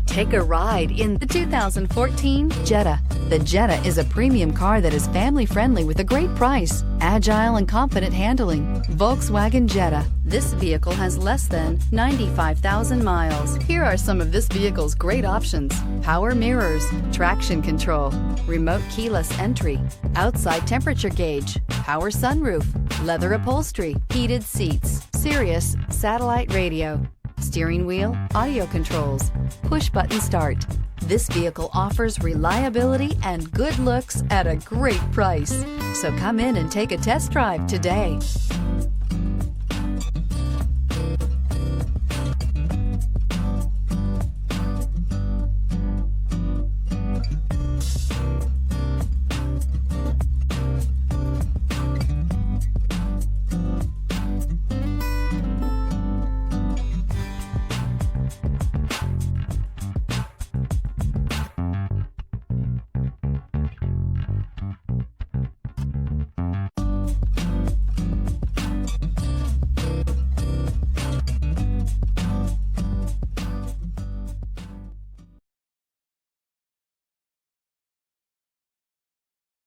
Take a ride in the 2014 Jetta. The Jetta is a premium car that is family-friendly with a great price, agile and confident handling. Volkswagen Jetta. This vehicle has less than 95,000 miles. Here are some of this vehicle's great options: power mirrors, traction control, remote keyless entry, outside temperature gauge, power sunroof, leather upholstery, heated seats, Sirius satellite radio, steering wheel audio controls, push-button start. This vehicle offers reliability and good looks at a great price. So come in and take a test drive today.